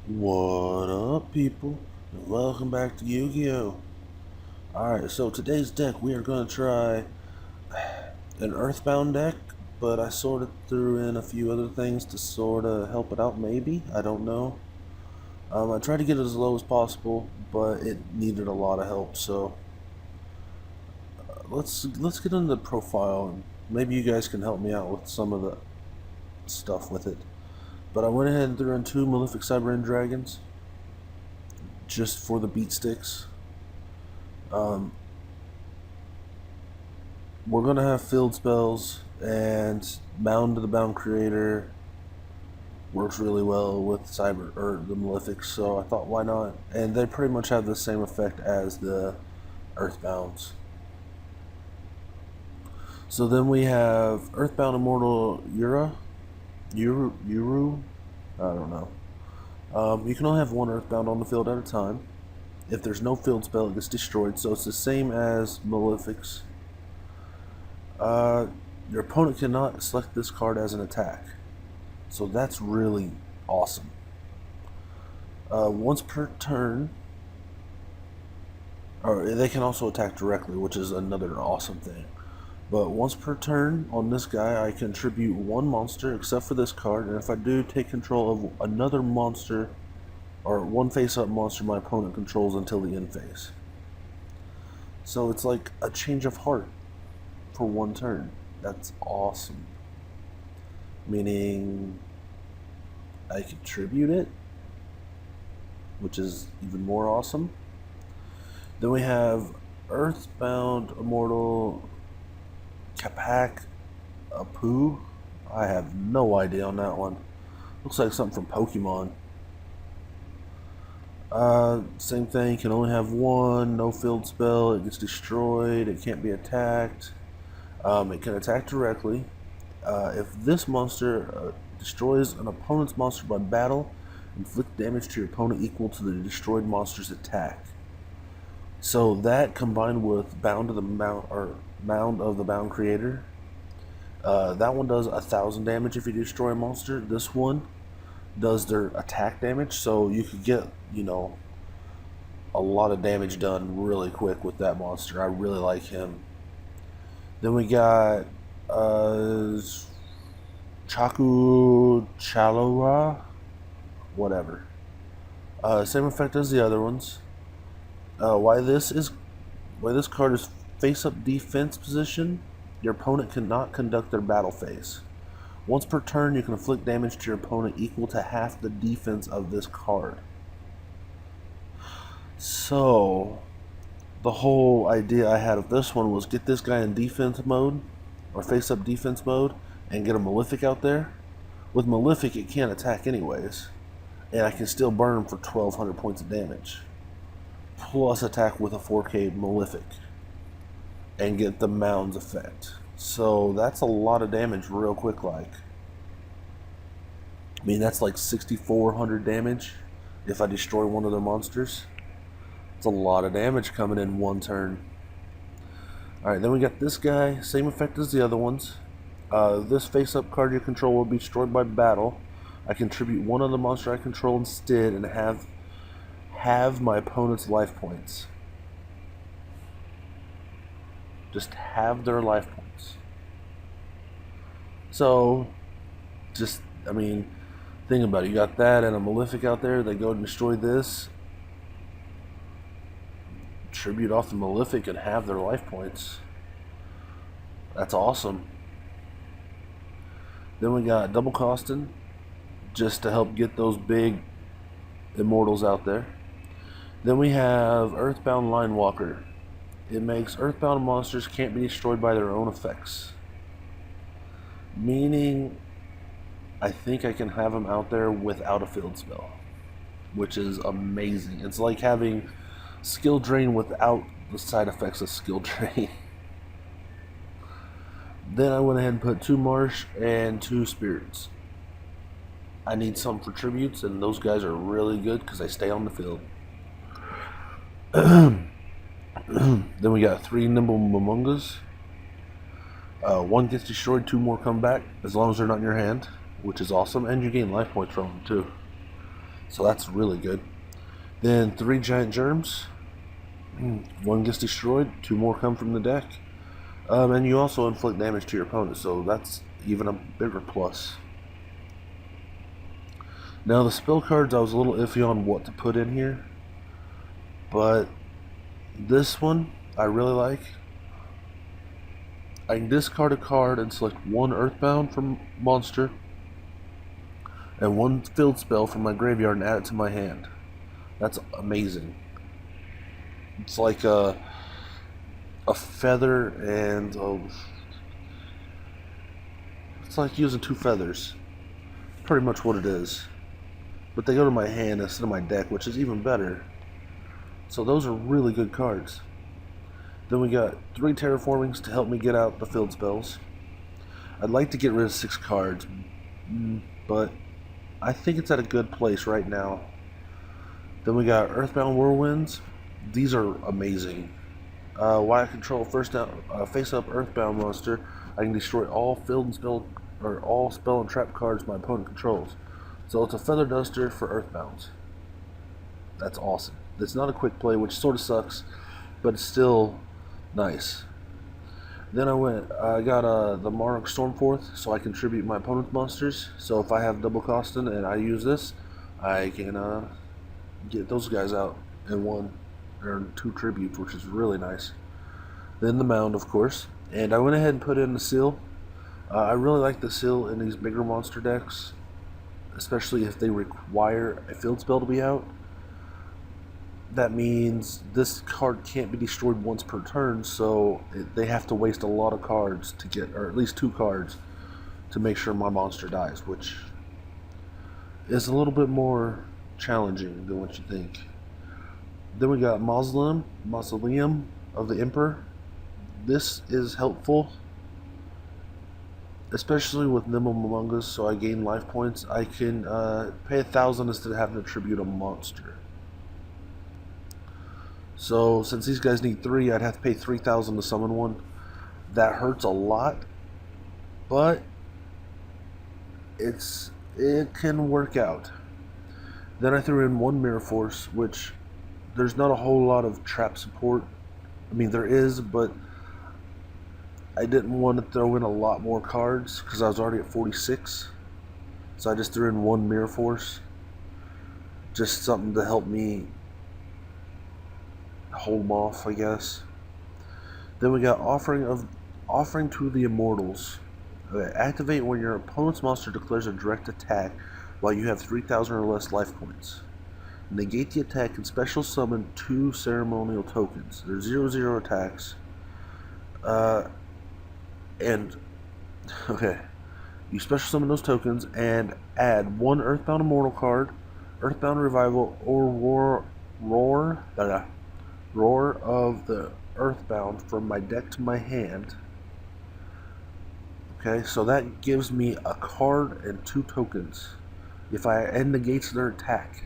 What up, people? And welcome back to Yu-Gi-Oh! Alright, so today's deck we are going to try an Earthbound deck, but I sort of threw in a few other things to sort of help it out, maybe? I don't know. I tried to get it as low as possible, but it needed a lot of help, so let's get into the profile, and maybe you guys can help me out with some of the stuff with it. But I went ahead and threw in two Malefic Cyber End Dragons, just for the beat sticks. We're gonna have field spells, and Bound to the Bound Creator works really well with Cyber or the Malefics, so I thought why not? And they pretty much have the same effect as the Earthbounds. So then we have Earthbound Immortal Uru. I don't know. You can only have one Earthbound on the field at a time. If there's no field spell, it gets destroyed. So it's the same as Melifics. Your opponent cannot select this card as an attack. So that's really awesome. Once per turn, or they can also attack directly, which is another awesome thing. But once per turn on this guy, I contribute one monster except for this card, and if I do take control of another monster or one face-up monster my opponent controls until the end phase. So it's like a change of heart for one turn. That's awesome. Meaning I contribute it, which is even more awesome. Then we have Earthbound Immortal Capac Apu. I have no idea on that one. Looks like something from Pokemon. Same thing, can only have one, no field spell, it gets destroyed, it can't be attacked. It can attack directly. If this monster destroys an opponent's monster by battle, inflict damage to your opponent equal to the destroyed monster's attack. So that combined with Bound to the Mount or Mound of the Bound Creator, that one does 1,000 damage if you destroy a monster. This one does their attack damage, so you could get, a lot of damage done really quick with that monster. I really like him. Then we got Chaku Chalora, whatever. Same effect as the other ones. Why this card is face-up defense position, your opponent cannot conduct their battle phase. Once per turn, you can inflict damage to your opponent equal to half the defense of this card. So, the whole idea I had of this one was get this guy in defense mode, or face-up defense mode, and get a Malefic out there. With Malefic, it can't attack anyways, and I can still burn him for 1,200 points of damage. Plus attack with a 4K Malefic, and get the Mound's effect. So that's a lot of damage real quick like. I mean, that's like 6,400 damage if I destroy one of their monsters. It's a lot of damage coming in one turn. Alright, then we got this guy, same effect as the other ones. This face-up card you control will be destroyed by battle. I contribute one other monster I control instead and have my opponent's life points. Just have their life points. So, think about it. You got that and a Malefic out there. They go and destroy this. Tribute off the Malefic and have their life points. That's awesome. Then we got double costing, just to help get those big immortals out there. Then we have Earthbound Linewalker. It makes Earthbound monsters can't be destroyed by their own effects. Meaning, I think I can have them out there without a field spell, which is amazing. It's like having skill drain without the side effects of skill drain. Then I went ahead and put 2 marsh and 2 spirits. I need some for tributes, and those guys are really good because they stay on the field. Then we got 3 nimble Momongas. 1 gets destroyed, 2 more come back, as long as they're not in your hand, which is awesome, and you gain life points from them too. So that's really good. Then 3 giant germs. 1 gets destroyed, 2 more come from the deck. And you also inflict damage to your opponent, so that's even a bigger plus. Now the spell cards, I was a little iffy on what to put in here, but this one I really like. I can discard a card and select 1 Earthbound from monster and 1 field spell from my graveyard and add it to my hand. That's amazing. It's like a feather and it's like using 2 feathers. Pretty much what it is. But they go to my hand instead of my deck, which is even better. So those are really good cards. Then we got 3 terraformings to help me get out the field spells. I'd like to get rid of 6 cards, but I think it's at a good place right now. Then we got Earthbound Whirlwinds. These are amazing. While I control face-up Earthbound monster, I can destroy all all spell and trap cards my opponent controls. So it's a feather duster for Earthbounds. That's awesome. It's not a quick play, which sort of sucks, but it's still nice. Then I got the Monarch Stormforth, so I contribute my opponent's monsters. So if I have double costing and I use this, I can get those guys out in 1 or 2 tributes, which is really nice. Then the Mound, of course, and I went ahead and put in the Seal. I really like the Seal in these bigger monster decks, especially if they require a field spell to be out. That means this card can't be destroyed once per turn, so they have to waste a lot of cards to get, or at least 2 cards, to make sure my monster dies, which is a little bit more challenging than what you think. Then we got Mausoleum of the Emperor. This is helpful, especially with Nimble Among Us, so I gain life points. I can pay 1,000 instead of having to tribute a monster. So since these guys need 3, I'd have to pay 3,000 to summon 1. That hurts a lot, but it can work out. Then I threw in 1 Mirror Force, which there's not a whole lot of trap support. I mean, there is, but I didn't want to throw in a lot more cards because I was already at 46. So I just threw in 1 Mirror Force. Just something to help me hold them off, I guess. Then we got Offering to the Immortals. Okay, activate when your opponent's monster declares a direct attack while you have 3,000 or less life points. Negate the attack and special summon 2 ceremonial tokens. They're 0/0 attacks. You special summon those tokens and add 1 Earthbound Immortal card, Earthbound Revival, or Roar of the Earthbound from my deck to my hand. Okay, so that gives me a card and 2 tokens and negates their attack.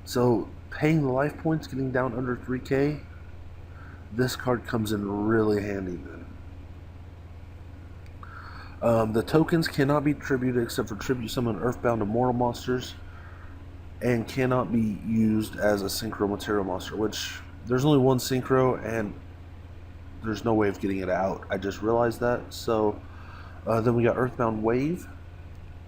So paying the life points, getting down under 3k, this card comes in really handy then. The tokens cannot be tributed except for tribute summon Earthbound Immortal monsters, and cannot be used as a synchro material monster, which there's only 1 synchro and there's no way of getting it out. I just realized that. So then we got Earthbound Wave.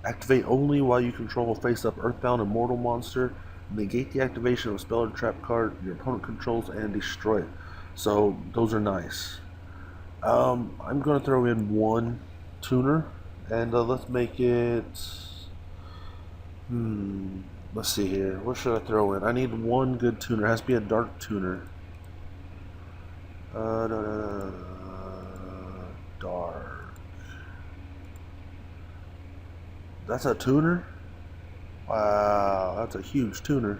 Activate only while you control a face-up Earthbound Immortal monster. Negate the activation of a spell or trap card your opponent controls and destroy it. So those are nice. I'm going to throw in 1 tuner, and let's make it... Let's see here. What should I throw in? I need 1 good tuner. It has to be a dark tuner. Dark. That's a tuner? Wow, that's a huge tuner.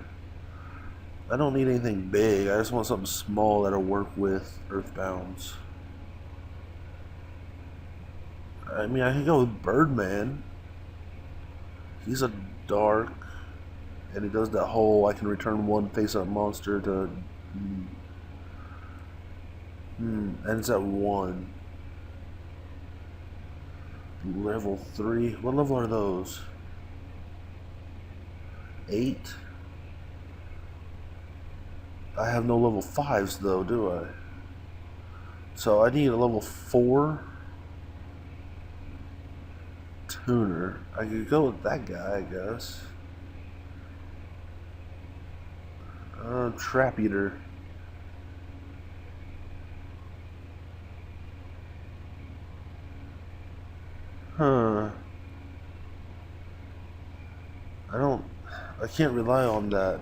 I don't need anything big. I just want something small that'll work with Earthbounds. I mean, I could go with Birdman. He's a dark, and he does that whole I can return 1 face-up monster to... and it's at 1. Level 3. What level are those? 8. I have no level 5s though, do I? So I need a level 4 tuner. I could go with that guy, I guess. Trap Eater. Huh. I can't rely on that.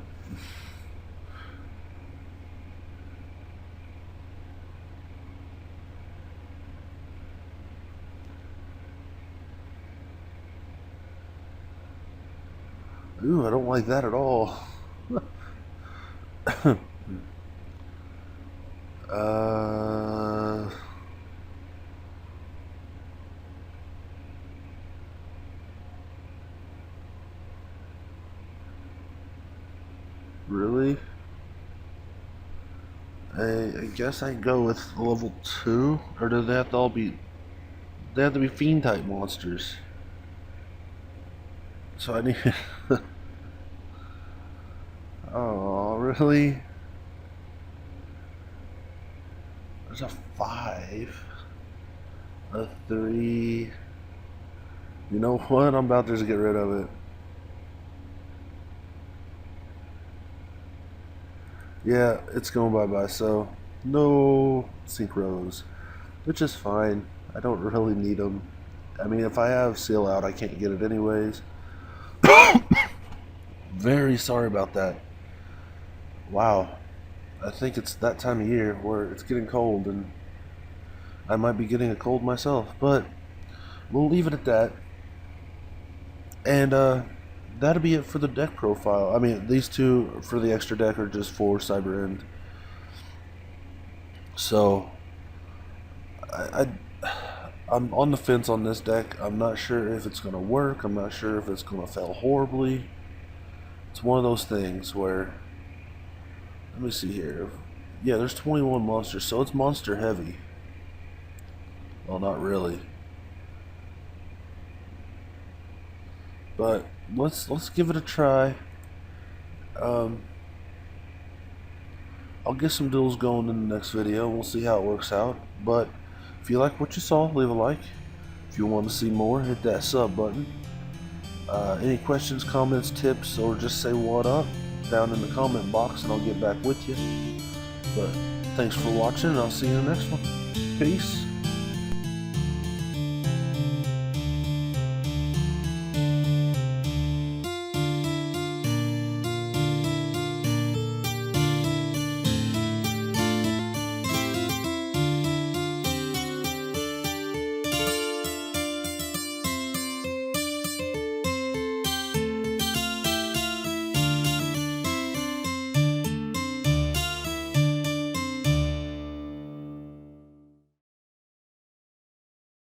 Ooh, I don't like that at all. uh, really? I guess I go with level 2, or do they have to all be? They have to be fiend type monsters. So I need. Oh, really? There's a 5, a 3. You know what? I'm about to just get rid of it. Yeah, it's going bye-bye, so no synchros, which is fine. I don't really need them. I mean, if I have seal out, I can't get it anyways. Very sorry about that. Wow. I think it's that time of year where it's getting cold, and I might be getting a cold myself, but we'll leave it at that. And that'll be it for the deck profile. I mean, these two for the extra deck are just for Cyber End. So I'm on the fence on this deck. I'm not sure if it's gonna work. I'm not sure if it's gonna fail horribly. It's one of those things where, let me see here. Yeah, there's 21 monsters, so it's monster heavy. Well, not really. But let's give it a try. I'll get some duels going in the next video. We'll see how it works out. But if you like what you saw, leave a like. If you want to see more, hit that sub button. Any questions, comments, tips, or just say what up down in the comment box and I'll get back with you. But thanks for watching, and I'll see you in the next one. Peace.